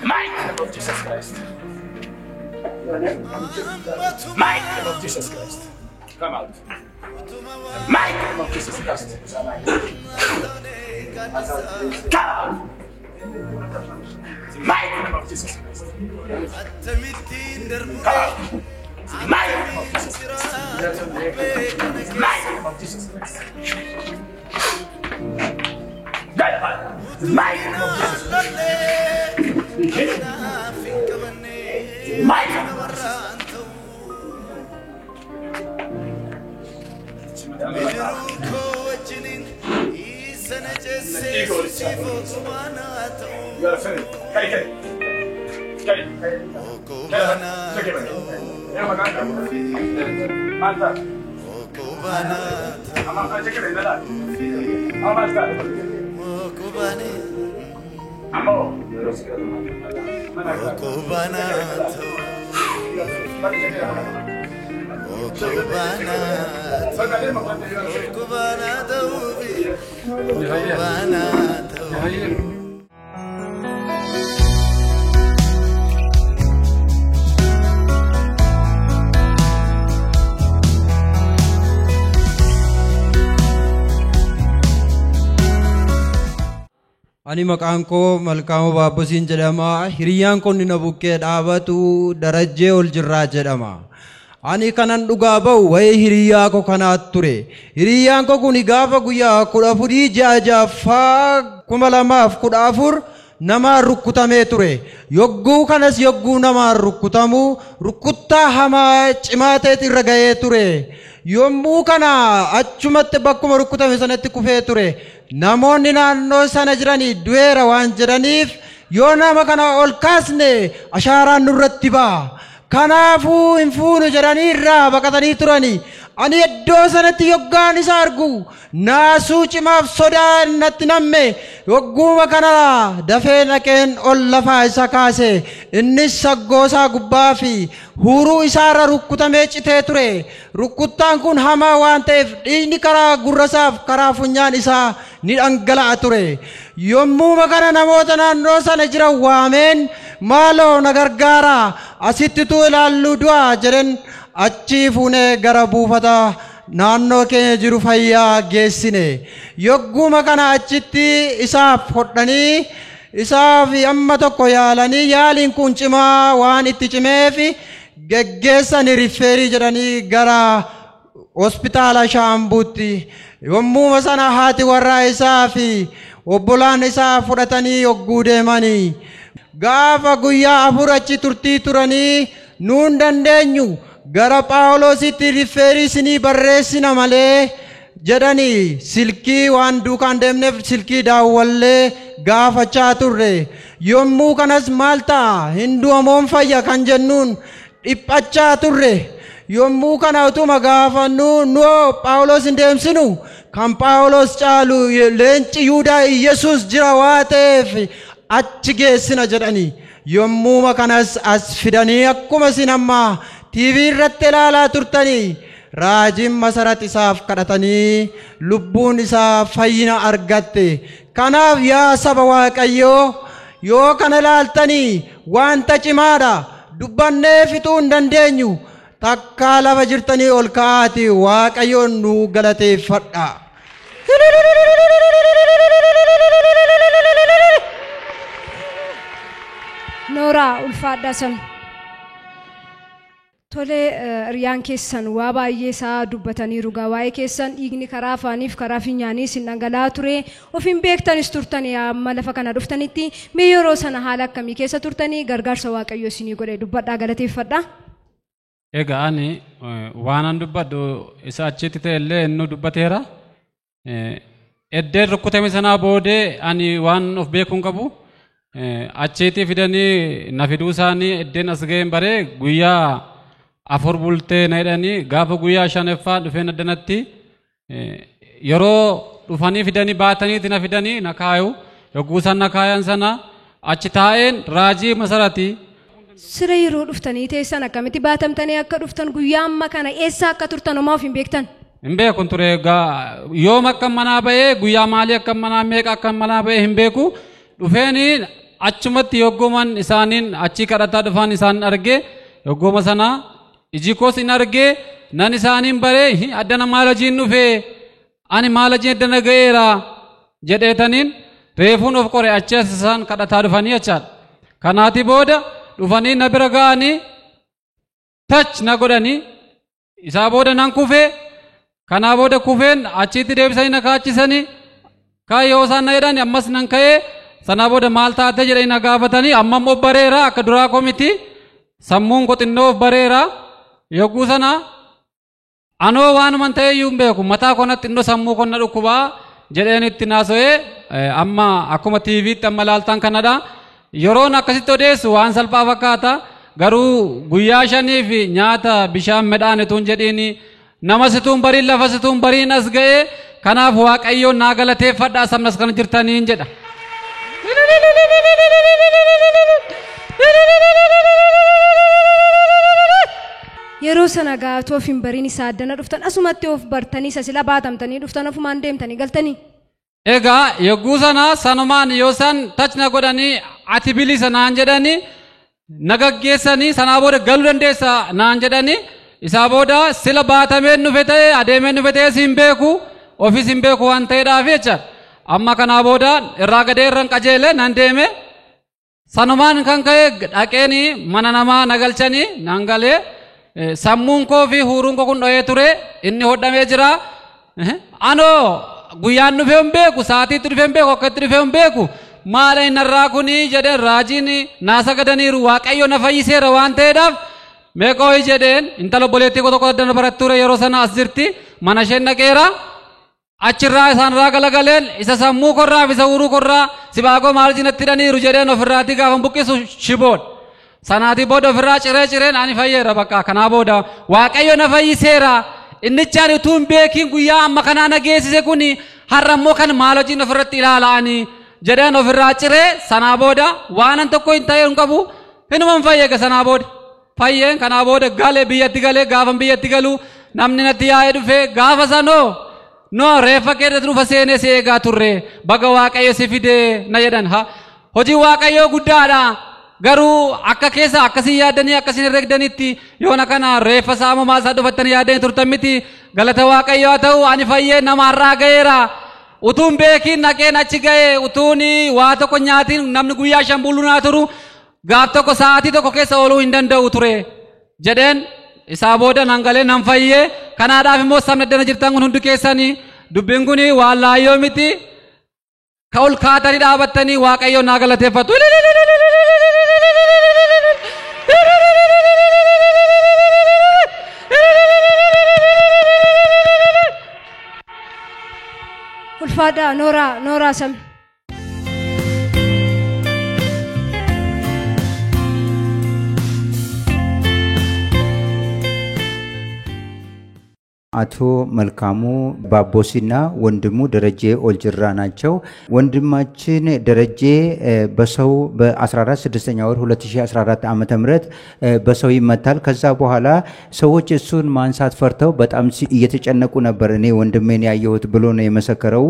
Michael of Jesus Christ. Come out. Michael of Jesus Christ. Come out. Michael of Jesus Christ. Come out. Michael of Jesus Christ. Michael of Jesus Christ. Michael of Jesus Christ. Michael. Ani maqaan koo Malkaamuu Baabbosiin jedhama. Hiriyyaan kun ni bukkee dhaabatu darajjee ol jirraa jedhama. Ani kanan dhugaa ba'u waa'ee hiriyyaa koo kanaat ture. Hiriyyaan koo kun gaafa guyyaa 14 2014 nama rukkutamee ture. Yogguu kanas yogguu nama rukkutamu rukkuttaa hamaa cimaa ta'e irra ga'ee ture. Yommuu kana achumatti bakkuma rukkutame sanatti kufee ture. Namoonni naannoo sana jiranii du'eera waan jedhaniif yoo nama kana ol kaasne ashaaraan nurratti ba'a. Kanaafuu hin fuunu jedhanii irraa baqatanii turani. Ani iddoo sanatti yoggaan isa argu naasuu cimaaf sodaa natti namme. Yogguma kana dafee naqeen ol lafaa isa kaase. Innis saggoosaa gubbaa fi huruu isaarra rukkutamee citee ture. Rukkuttaan kun hamaa waan ta'eef dhiigni karaa gurrasaaf karaa funyaan isaa ni dhangala'a ture. Yommuu kana namoota naannoo sana jiran waameen maaloo na gargaara asittitu ilaallu du'a jedhan achi fuunee gara buufata naannoo keenya jiru fayyaa geessine. Yogguma kana achitti isaaf hodhanii isaaf amma tokko yaalanii yaaliin kun cimaa waan itti cimeef geggeessanii rifeerii jedhanii gara hospitaala Shaambuutti. Yommuu sana haati warraa isaa fi obbolaan isaa fudhatanii yogguu deemanii gaafa guyyaa 4 achi turtii turanii nuun dandeenyu gara Phaawulositti rifeerii isinii barreessina malee jedhanii silkii waan duukaan deemneef silkii daawwallee gaafachaa turre. Yommuu kanas maal ta'a hindu'amoon fayya kan jennuun dhiphachaa turre. Yommuu kana utuma gaafannu noo Phaawulos hin deemsinu kan Phaawulos caalu leenci Yihudaa Yesuus jira waa ta'eef achi geessina jedhanii. Yommuu kanas as fidanii akkuma isin amma TV irratti ilaalaa turtanii raajiin masarat isaaf kadhatanii lubbuun isaa fayyina argatte. Kanaaf yaa saba Waaqayyoo yoo kana ilaaltanii wanta cimaadha dubbannee fixuu hin dandeenyu. Takka lafa jirtanii ol ka'aati Waaqayyoon nu galateeffadha. Noora ulfaadhaa san. Tole riyaan keessan waa baay'ee isaa dubbataniiru waa'ee keessan dhiigni karaa afaaniif karaa finyaanii isin dhangala'aa ture. Ofiin beektanis turtanii amma lafa kana dhuftanitti mee yeroo sana haala akkamii keessa turtanii gargaarsa Waaqayyoo isinii godhe dubbadhaa galateeffadha. Egaa ani waan dubbadhu isa achitti ta'ellee inni dubbateera. Eddeen rukkutame sanaa boodee ani waan of beekuun qabu achitti fidanii na fiduu isaanii eddeen as ga'een baree guyyaa 4 bultee na hidhanii gaafa guyyaa 5ffaa dhufeen addanatti yeroo dhufanii fidanii baataniiti na fidanii na kaayu yogguu san na kaayan sana achi taa'een raajii masarati Siree yeroo dhuftanii teessan akkamitti baatamtanii akka dhuftan guyyaa amma kana eessa akka turtan homaa of hin beektan? Hin beeku ture yoom akka manaa ba'ee guyyaa maalii akka manaa meeqa akka manaa ba'ee hin beeku dhufeeni achumatti yoggoman isaaniin achi kadhataa dhufan isaan arge yoggoma sana iji koos hin arge nan isaaniin baree addana maalajiin dhufee ani maalajiin addana ga'eera jedheetaniin reefuun of qore achi as isaan kadhataa dhufanii achaadha. Kanaati booda dhufanii na bira ga'anii tach na godhanii isaa booda nan kufee kanaa booda kufeen achitti deebisanii na kaachisanii kaayyoo isaan na jedhani ammas nan ka'ee sanaa booda maal taate jedhanii na gaafatanii ammam of bareera akka duraa komiti sammuun qoxinnoo of bareera yogguu sana anoo waanuman ta'eeyyuu hin beeku mataa konatti innoo sammuu konna dhukkubaa jedheen itti naaso'ee amma akkuma tiiviitti amma laaltan kanadha. Yeroon akkasitti odeessu waan salphaa fakkaata garuu guyyaa 5 fi nyaata bishaan midhaan ituun jedhiini nama situun bariin lafa situun bariin as ga'ee kanaaf waaqayyoon naa galateeffadhaa sabnas kana jirtaniin jedha. Yeroo sana gaatoo of hin bariin isaa addana dhuftan asumatti of bartanii isa sila baatamtanii dhuftan ofumaan deemtanii galtanii. Egaa yogguu sana sanumaan yoo san tachna godhanii ati bilisa naan jedhanii nagaggeessanii sanaa booda galuu dandeessa naan jedhanii isaa booda sila baatameen nufe ta'e adeemeen nufe ta'e siin beeku ofis hin beeku waan ta'eedhaaf jecha amma kanaa booda irraa gadee irraan qajeele nan deeme sanumaan kan ka'e dhaqeeni mana namaa nagalchanii nan galee sammuun koo fi huuruun koo kun dho'ee ture inni hodhamee jira anoo guyyaan dhufee hin beeku saatiitti dhufee hin beeku akkatti dhufee hin beeku maala inni irraa kuni jedheen raajiin naasa gadaniiru waaqayyo na fayyiseera waan ta'eedhaaf meeqooyi jedheen intala obboleettii tokko addana barattuure yeroo sana as jirti mana isheen dhaqeera achirraa isaanirraa galagaleen isa sammuu korraa fi isa huuruu korraa sibaagoo maal jinatti hidhaniiru jedheen ofirraatii gaafa buqqisu shiboodha. Sanaatii booda ofirraa cireen ani fayyeera bakka kanaa booda waaqayyo na fayyiseera. Innichaan utuu hin beekin guyyaa amma kanaa na geessise kuni har'a immoo kan maal hojiin ofirratti ilaala'anii jedheen ofirraa ciree sanaa booda waanan tokko hin ta'e hin qabu hinuman fayyega sanaa booda fayyeen kanaa booda galee biyyatti galee gaafan biyyatti galu namni natti yaa'ee dhufee gaafa sanoo noo reeffa keessa dhufa seenee si eegaa turre baga waaqayyo si fidee na jedhan hojii waaqayyoo guddaadha. Garuu akka keessa akkasii yaadanii akkasiin herregdanitti yoona kana reeffa saamumaa isaa dhufattanii yaadanii turtan miti galata waaqayyoo haa ta'u ani fayyee nama har'aa ga'eera utuun beekiin naqeen achi ga'e utuun waa tokko nyaatiin namni guyyaa 5 bulunaa turu gaaf tokko sa'aatii tokko keessa ooluu hin danda'u ture jedheen isaa booda nan galee nan fayyee kanaadhaaf immoo sabni addana jirtan kun hundi keessanii dubbiin kun waan laayyoo miti ka ol kaatanii dhaabattanii waaqayyoon naa galateeffatu. Ulfaadhaa nooraa sam. አቶ መልካሙ ባቦሲና ወንድሙ ደረጀ ኦልጅራ ናቸው። ወንድማችን ደረጀ በሰው በ14 ወር 2014 ዓመተ ምህረት በሰው ይመታል። ከዛ በኋላ ሰዎች እሱን ማንሳት ፈርተው በጣም እየተጨነቁ ነበር። እኔ ወንድሜን ያየሁት ብሎ ነው የመሰከረው።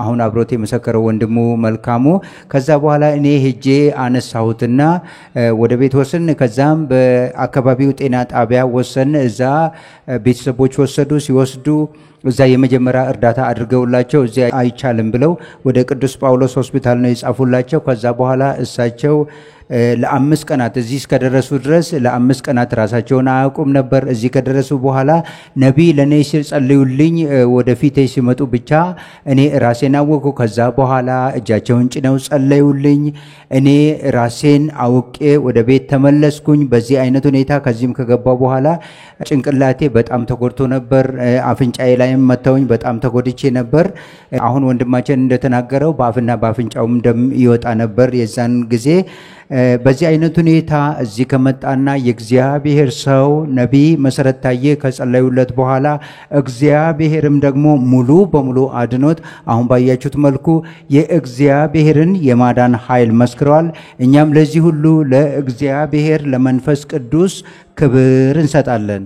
አሁን አብሮት የመሰከረው ወንድሙ መልካሙ ከዛ በኋላ እኔ ሄጄ አነሳሁትና ወደ ቤት ወሰን ከዛም በአካባቢው ጤና ጣቢያ ወሰን እዛ ቤተሰቦች ወሰዱ ሲወስዱ እዛ የመጀመሪያ እርዳታ አድርገውላቸው እዛ አይቻልም ብለው ወደ ቅዱስ ጳውሎስ ሆስፒታል ነው የጻፉላቸው። ከዛ በኋላ እሳቸው ለአምስት ቀናት እዚህ እስከደረሱ ድረስ ለአምስት ቀናት ራሳቸውን አያውቁም ነበር። እዚህ ከደረሱ በኋላ ነብይ ለኔ ሲጸልዩልኝ ወደፊት ሲመጡ ብቻ እኔ ራሴን አወቁ። ከዛ በኋላ እጃቸውን ጭነው ጸለዩልኝ። እኔ ራሴን አውቄ ወደ ቤት ተመለስኩኝ። በዚህ አይነት ሁኔታ ከዚህም ከገባው በኋላ ጭንቅላቴ በጣም ተጎድቶ ነበር። አፍንጫዬ ላይም መተውኝ በጣም ተጎድቼ ነበር። አሁን ወንድማችን እንደተናገረው በአፍና በአፍንጫውም ደም ይወጣ ነበር። የዛን ጊዜ በዚህ አይነት ሁኔታ እዚህ ከመጣና የእግዚአብሔር ሰው ነቢይ መሰረት ታዬ ከጸለዩለት በኋላ እግዚአብሔርም ደግሞ ሙሉ በሙሉ አድኖት አሁን ባያችሁት መልኩ የእግዚአብሔርን የማዳን ኃይል መስክረዋል። እኛም ለዚህ ሁሉ ለእግዚአብሔር ለመንፈስ ቅዱስ ክብር እንሰጣለን።